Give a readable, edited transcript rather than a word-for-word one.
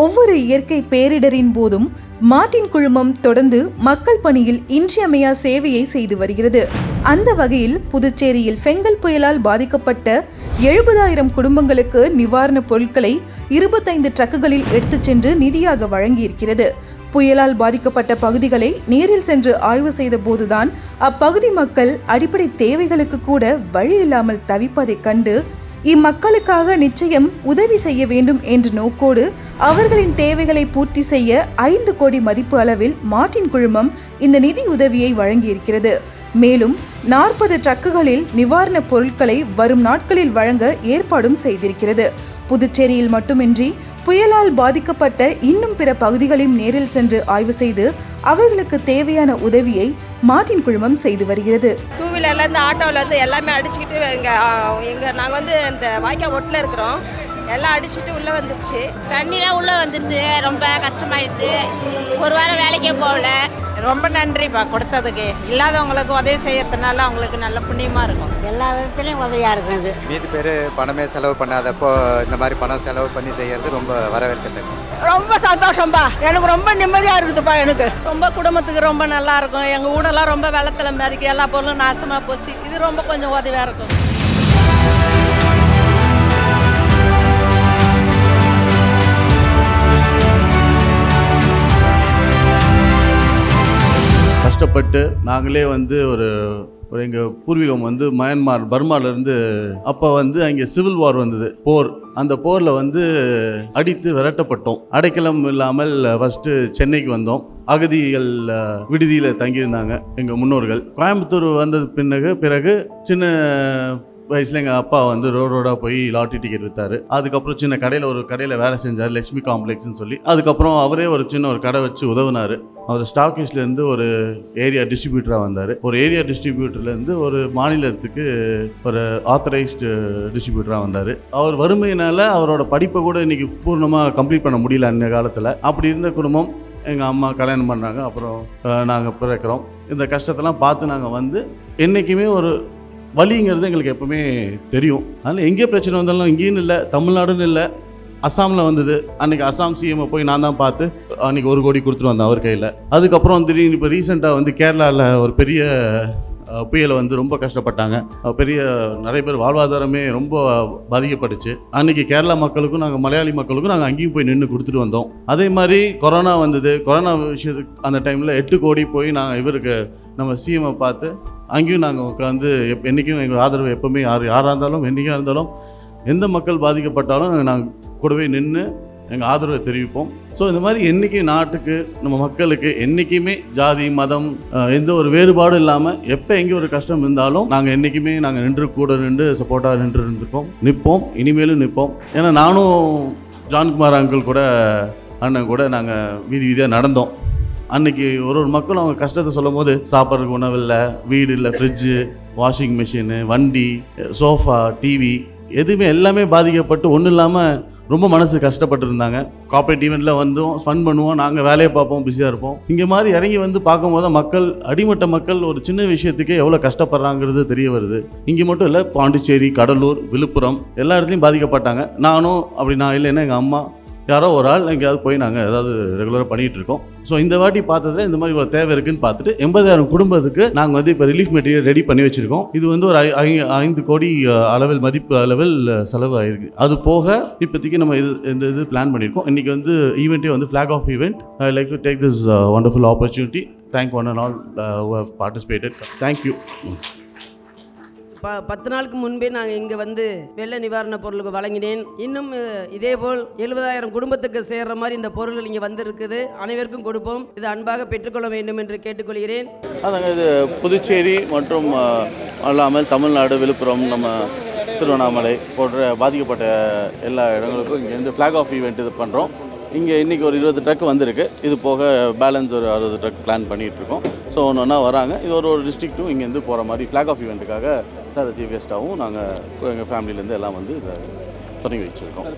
ஒவ்வொரு இயற்கை பேரிடரின் போதும் மார்ட்டின் குழுமம் தொடர்ந்து மக்கள் பணியில் இன்றியமையா சேவையை செய்து வருகிறது. அந்த வகையில் புதுச்சேரியில் ஃபெங்கல் புயலால் பாதிக்கப்பட்ட 70,000 குடும்பங்களுக்கு நிவாரணப் பொருட்களை 25 ட்ரக்குகளில் எடுத்துச் சென்று நிதியாக வழங்கியிருக்கிறது. புயலால் பாதிக்கப்பட்ட பகுதிகளை நேரில் சென்று ஆய்வு செய்த போதுதான் அப்பகுதி மக்கள் அடிப்படை தேவைகளுக்கு கூட வழி இல்லாமல் தவிப்பதைக் கண்டு இம்மக்களுக்காக நிச்சயம் உதவி செய்ய வேண்டும் என்ற நோக்கோடு அவர்களின் தேவைகளை பூர்த்தி செய்ய 5 கோடி மதிப்பு அளவில் மார்ட்டின் குழுமம் இந்த நிதி உதவியை வழங்கியிருக்கிறது. மேலும் 40 ட்ரக்குகளில் நிவாரணப் பொருட்களை வரும் நாட்களில் வழங்க ஏற்பாடும் செய்திருக்கிறது. புதுச்சேரியில் மட்டுமின்றி புயலால் பாதிக்கப்பட்ட இன்னும் பிற பகுதிகளையும் நேரில் சென்று ஆய்வு செய்து அவர்களுக்கு தேவையான உதவியை மார்ட்டின் குழுமம் செய்து வருகிறது. 2 வீலர்லேருந்து ஆட்டோவிலேருந்து எல்லாமே அடிச்சுக்கிட்டு நாங்கள் வந்து இந்த வாய்க்கா ஒட்டில் இருக்கிறோம். எல்லாம் அடிச்சுட்டு உள்ளே வந்துடுச்சு. தண்ணியாக உள்ளே வந்துடுது. ரொம்ப கஷ்டமாயிடுது. ஒரு வாரம் வேலைக்கே போகல. ரொம்ப நன்றிப்பா கொடுத்ததுக்கு. இல்லாதவங்களுக்கு உதவி செய்யறதுனால அவங்களுக்கு நல்ல புண்ணியமாக இருக்கும். எல்லா விதத்துலையும் உதவியாக இருக்கும். இது மீதி பேர் பணமே செலவு பண்ணாதப்போ இந்த மாதிரி பணம் செலவு பண்ணி செய்யறது ரொம்ப வரவேற்கத்தக்க. ரொம்ப சந்தோஷம்பா. எனக்கு ரொம்ப நிம்மதியாக இருக்குதுப்பா. எனக்கு ரொம்ப குடும்பத்துக்கு ரொம்ப நல்லா இருக்கும். எங்கள் ஊடெல்லாம் ரொம்ப வெள்ளத்தில் மிதக்கி எல்லா பொருளும் நாசமாக போச்சு. இது ரொம்ப கொஞ்சம் உதவியாக இருக்கும். கஷ்டப்பட்டு நாங்களே வந்து ஒரு எங்கள் பூர்வீகம் வந்து மயன்மார் பர்மாவிலேருந்து அப்போ வந்து அங்கே சிவில் வார் வந்தது, போர். அந்த போரில் வந்து அடித்து விரட்டப்பட்டோம். அடைக்கலம் இல்லாமல் ஃபஸ்ட்டு சென்னைக்கு வந்தோம். அகதிகள் விடுதியில் தங்கியிருந்தாங்க எங்கள் முன்னோர்கள். கோயம்புத்தூர் வந்தது பிறகு சின்ன வயசில் எங்கள் அப்பா வந்து ரோடாக போய் லாட்ரி டிக்கெட் விற்றாரு. அதுக்கப்புறம் சின்ன கடையில் ஒரு கடையில் வேலை செஞ்சார், லட்சுமி காம்ப்ளெக்ஸ்னு சொல்லி. அதுக்கப்புறம் அவரே ஒரு சின்ன ஒரு கடை வச்சு உதவினார். அவர் ஸ்டாக்கிஸ்லேருந்து ஒரு ஏரியா டிஸ்ட்ரிபியூட்டராக வந்தார். ஒரு ஏரியா டிஸ்ட்ரிபியூட்டர்லேருந்து ஒரு மாநிலத்துக்கு ஒரு ஆத்தரைஸ்டு டிஸ்ட்ரிபியூட்டராக வந்தார். அவர் வறுமையினால் அவரோட படிப்பை கூட இன்றைக்கி பூர்ணமாக கம்ப்ளீட் பண்ண முடியல அந்த காலத்தில். அப்படி இருந்த குடும்பம். எங்கள் அம்மா கல்யாணம் பண்ணுறாங்க, அப்புறம் நாங்கள் பிறக்கிறோம். இந்த கஷ்டத்தெல்லாம் பார்த்து நாங்கள் வந்து என்றைக்குமே ஒரு வலிங்கிறது எங்களுக்கு எப்பவுமே தெரியும். அதனால் எங்கே பிரச்சனை வந்தாலும் இங்கேயும் இல்லை, தமிழ்நாடுன்னு இல்லை, அஸ்ஸாமில் வந்தது. அன்றைக்கி அஸ்ஸாம் சிஎம்மை போய் நான் தான் பார்த்து அன்றைக்கி 1 கோடி கொடுத்துட்டு வந்தேன் அவர் கையில். அதுக்கப்புறம் திடீர்னு இப்போ ரீசெண்டாக வந்து கேரளாவில் ஒரு பெரிய புயலை வந்து ரொம்ப கஷ்டப்பட்டாங்க. நிறைய பேர் வாழ்வாதாரமே ரொம்ப பாதிக்கப்பட்டுச்சு. அன்றைக்கி கேரளா மக்களுக்கும் நாங்கள் மலையாளி மக்களுக்கும் நாங்கள் அங்கேயும் போய் நின்று கொடுத்துட்டு வந்தோம். அதே மாதிரி கொரோனா வந்தது. கொரோனா விஷயத்துக்கு அந்த டைமில் 8 கோடி போய் நாங்கள் இவருக்கு நம்ம சிஎம்மை பார்த்து அங்கேயும் நாங்கள் உட்காந்து என்றைக்கும் எங்கள் ஆதரவு எப்போவுமே யாராக இருந்தாலும் என்றைக்காக இருந்தாலும் எந்த மக்கள் பாதிக்கப்பட்டாலும் நாங்கள் கூடவே நின்று எங்கள் ஆதரவை தெரிவிப்போம். ஸோ இந்த மாதிரி என்றைக்கு நாட்டுக்கு நம்ம மக்களுக்கு என்றைக்குமே ஜாதி மதம் எந்த ஒரு வேறுபாடும் இல்லாமல் எப்போ எங்கே ஒரு கஷ்டம் இருந்தாலும் நாங்கள் என்றைக்குமே நாங்கள் கூட நின்று சப்போர்ட்டாக நிற்போம். இனிமேலும் நிற்போம். ஏன்னா நானும் ஜான்குமார் அங்கிள் கூட அண்ணன் கூட நாங்கள் வீதியாக நடந்தோம். அன்றைக்கி ஒரு மக்களும் அவங்க கஷ்டத்தை சொல்லும் போது சாப்பிட்றதுக்கு உணவு இல்லை, வீடு இல்லை, ஃப்ரிட்ஜு, வாஷிங் மிஷினு, வண்டி, சோஃபா, டிவி எதுவுமே எல்லாமே பாதிக்கப்பட்டு ஒன்றும் இல்லாமல் ரொம்ப மனசு கஷ்டப்பட்டு இருந்தாங்க. கார்ப்பரேட் ஈவெண்ட்டில் வந்தோம், ஃபன் பண்ணுவோம், நாங்கள் வேலையை பார்ப்போம், பிஸியாக இருப்போம். இங்கே மாதிரி இறங்கி வந்து பார்க்கும்போது மக்கள், அடிமட்ட மக்கள் ஒரு சின்ன விஷயத்துக்கே எவ்வளோ கஷ்டப்படுறாங்கிறது தெரிய வருது. இங்கே மட்டும் இல்லை, பாண்டிச்சேரி, கடலூர், விழுப்புரம் எல்லா இடத்துலையும் பாதிக்கப்பட்டாங்க. நானும் அப்படி நான் இல்லைன்னா எங்கள் அம்மா யாரோ ஒரு ஆள் எங்கேயாவது போய் நாங்கள் ஏதாவது ரெகுலராக பண்ணிகிட்டு இருக்கோம். ஸோ இந்த வாட்டி பார்த்ததில் இந்த மாதிரி ஒரு தேவை இருக்குதுன்னு பார்த்துட்டு 80,000 குடும்பத்துக்கு நாங்கள் வந்து இப்போ ரிலீஃப் மெட்டீரியல் ரெடி பண்ணி வச்சுருக்கோம். இது வந்து ஒரு 5 கோடி மதிப்பு அளவில் செலவு ஆகிருக்கு. அது போக இப்போதைக்கு நம்ம இது பிளான் பண்ணியிருக்கோம். இன்றைக்கி வந்து ஈவெண்ட்டே வந்து flag off event. I like to take this wonderful opportunity. Thank one and all who have participated. Thank you. 10 நாளுக்கு முன்பே நாங்கள் இங்கே வந்து வெள்ள நிவாரண பொருளுக்கு வழங்கினேன். இன்னும் இதேபோல் 70,000 குடும்பத்துக்கு சேர்ற மாதிரி இந்த பொருள்கள் இங்கே வந்திருக்குது. அனைவருக்கும் கொடுப்போம். இது அன்பாக பெற்றுக்கொள்ள வேண்டும் என்று கேட்டுக்கொள்கிறேன். அதாங்க, இது புதுச்சேரி மற்றும் அல்லாமல் தமிழ்நாடு, விழுப்புரம், நம்ம திருவண்ணாமலை போன்ற பாதிக்கப்பட்ட எல்லா இடங்களுக்கும் இங்கேருந்து ஃப்ளாக் ஆஃப் ஈவெண்ட் இது பண்ணுறோம். இங்கே இன்றைக்கி ஒரு 20 ட்ரக் வந்திருக்கு. இது போக பேலன்ஸ் ஒரு 60 ட்ரக் பிளான் பண்ணிகிட்ருக்கோம். ஸோ ஒன்றா வராங்க. இது ஒரு டிஸ்ட்ரிக்ட்டும் இங்கேருந்து போகிற மாதிரி ஃப்ளாக் ஆஃப் ஈவெண்ட்டுக்காக சார் சீஃப் கெஸ்ட்டாகவும் நாங்கள் எங்கள் ஃபேமிலியிலேருந்து எல்லாம் வந்து இதை தொடங்கி வச்சுருக்கோம்.